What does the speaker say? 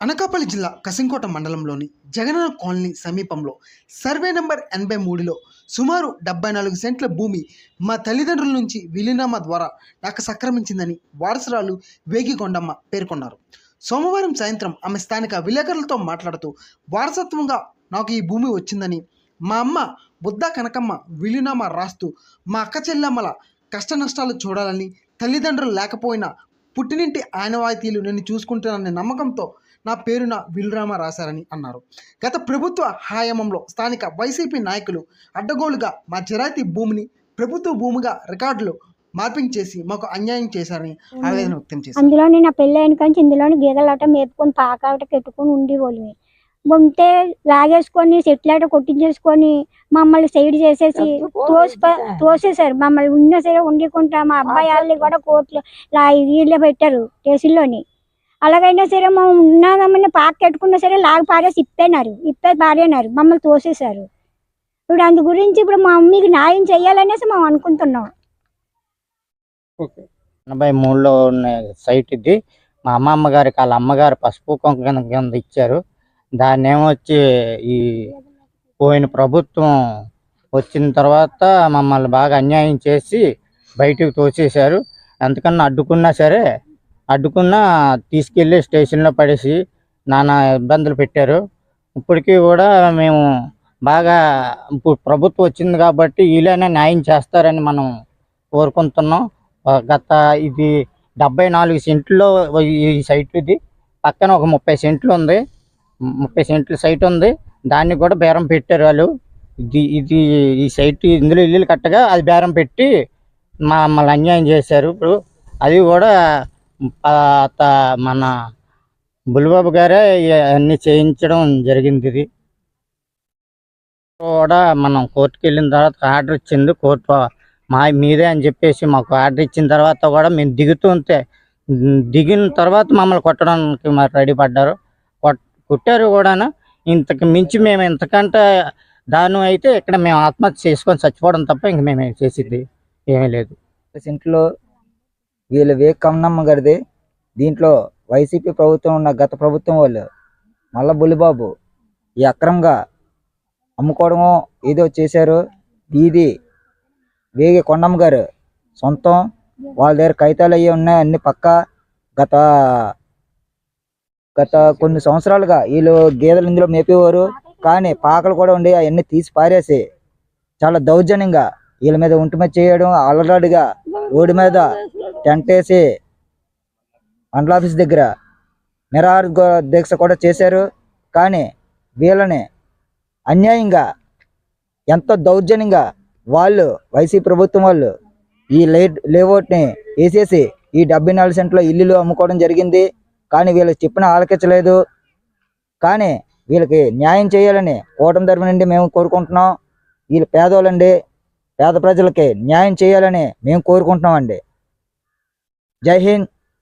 అనకాపల్లి జిల్లా కసింకోట మండలంలోని జగనన్న కాలనీ సమీపంలో సర్వే నెంబర్ 83లో సుమారు 74 సెంట్ల భూమి మా తల్లిదండ్రుల నుంచి వీలునామా ద్వారా నాకు సంక్రమించిందని వారసురాలు వేగి కొండమ్మ పేర్కొన్నారు. సోమవారం సాయంత్రం ఆమె స్థానిక విలేకరులతో మాట్లాడుతూ వారసత్వంగా నాకు ఈ భూమి వచ్చిందని, మా అమ్మ బుద్ధ కనకమ్మ వీలునామా రాస్తూ మా అక్క చెల్లెమ్మల కష్ట నష్టాలు చూడాలని, తల్లిదండ్రులు లేకపోయినా పుట్టినింటి ఆనవాయితీలు నేను చూసుకుంటాననే నమ్మకంతో నా పేరున వీలునామా రాశారని అన్నారు. గత ప్రభుత్వ హయాంలో స్థానిక వైసీపీ నాయకులు అడ్డగోలుగా మా జిరాయితీ భూమిని ప్రభుత్వ భూమిగా రికార్డులు మార్పింగ్ చేసి మాకు అన్యాయం చేశారని ఆవేదన వ్యక్తం చేశారు. అందులోనే నా పెళ్ళి అయిన కానీ ఇందులోని గీదలాట మేపుకొని పాకాట పెట్టుకొని ఉండేవాళ్ళమే. ఉంటే లాగేసుకొని సెట్లాట కొట్టించేసుకొని మమ్మల్ని సైడ్ చేసేసి తోసేశారు. మమ్మల్ని ఉన్న సరే వండుకుంటా మా అబ్బాయి వాళ్ళని కూడా కోర్టులో వీళ్ళే పెట్టారు కేసుల్లోని. అలాగైనా సరే మా ఉన్నామని పాక కట్టుకున్నా సరే లాగి పారేసి ఇప్పే పారేనారు, మమ్మల్ని తోసేశారు. ఇప్పుడు అందు గురించి ఇప్పుడు మా మమ్మీకి న్యాయం చేయాలనేసి మేము అనుకుంటున్నాం. 83లో ఉన్న సైట్ ఇది. మా అమ్మమ్మ గారికి వాళ్ళ అమ్మగారు పసుపు కుంకుమ కింద ఇచ్చారు. దాన్ని ఏమొచ్చి ఈ పోయిన ప్రభుత్వం వచ్చిన తర్వాత మమ్మల్ని బాగా అన్యాయం చేసి బయటకు తోసేశారు. ఎంతకన్నా అడ్డుకున్నా తీసుకెళ్ళి స్టేషన్లో పడేసి నానా ఇబ్బందులు పెట్టారు. ఇప్పటికీ కూడా మేము బాగా ఇప్పుడు ప్రభుత్వం వచ్చింది కాబట్టి వీళ్ళైనా న్యాయం చేస్తారని మనం కోరుకుంటున్నాం. గత ఇది 74 సెంట్లో ఈ సైట్ ఇది. పక్కన ఒక 30 సెంట్లు ఉంది, 30 సెంట్ల సైట్ ఉంది. దాన్ని కూడా బేరం పెట్టారు వాళ్ళు. ఇది ఈ సైట్ ఇందులో ఇల్లు కట్టగా అది బేరం పెట్టి మమ్మల్ని అన్యాయం చేశారు. ఇప్పుడు అది కూడా మన బుల్లిబాబు గారే అన్నీ చేయించడం జరిగింది. ఇది కూడా మనం కోర్టుకి వెళ్ళిన తర్వాత ఆర్డర్ ఇచ్చింది కోర్టు మీదే అని చెప్పేసి మాకు ఆర్డర్ ఇచ్చిన తర్వాత కూడా మేము దిగిన తర్వాత మమ్మల్ని కొట్టడానికి మరి రెడీ పడ్డారు, కొట్టారు కూడా. ఇంతకు మించి మేము ఇంతకంటే దాని అయితే ఇక్కడ మేము ఆత్మహత్య చేసుకొని చచ్చిపోవడం తప్ప ఇంక మేము చేసేది ఏమీ లేదు. ఇంట్లో వీళ్ళ వేకమ్మమ్మ గారిది. దీంట్లో వైసీపీ ప్రభుత్వం ఉన్న గత ప్రభుత్వం వాళ్ళు మళ్ళా బుల్లిబాబు ఈ అక్రమంగా అమ్ముకోవడమో ఏదో చేశారు. ఇది వేగి కొండమ్మ గారు సొంతం, వాళ్ళ దగ్గర కాగితాలు అయ్యి ఉన్నాయి అన్ని పక్క. గత కొన్ని సంవత్సరాలుగా వీళ్ళు గేదెలు ఇందులో మేపేవారు, కానీ పాకలు కూడా ఉండి అవన్నీ తీసి పారేసి చాలా దౌర్జన్యంగా వీళ్ళ మీద ఒంటి మీద చేయడం, అలరాడుగా రోడ్డు మీద టెంట్ వేసి మండల ఆఫీస్ దగ్గర నిరాహార దీక్ష కూడా చేశారు. కానీ వీళ్ళని అన్యాయంగా ఎంతో దౌర్జన్యంగా వాళ్ళు వైసీపీ ప్రభుత్వం వాళ్ళు ఈ లేఅవుట్ని వేసేసి ఈ 74 సెంట్ల ఇల్లులు అమ్ముకోవడం జరిగింది. కానీ వీళ్ళకి చెప్పిన ఆలకించలేదు. కానీ వీళ్ళకి న్యాయం చేయాలని కూటమి తరఫు నుండి మేము కోరుకుంటున్నాం. వీళ్ళు పేదోళ్ళండి, పేద ప్రజలకి న్యాయం చేయాలని మేము కోరుకుంటున్నామండి. జై హింద్.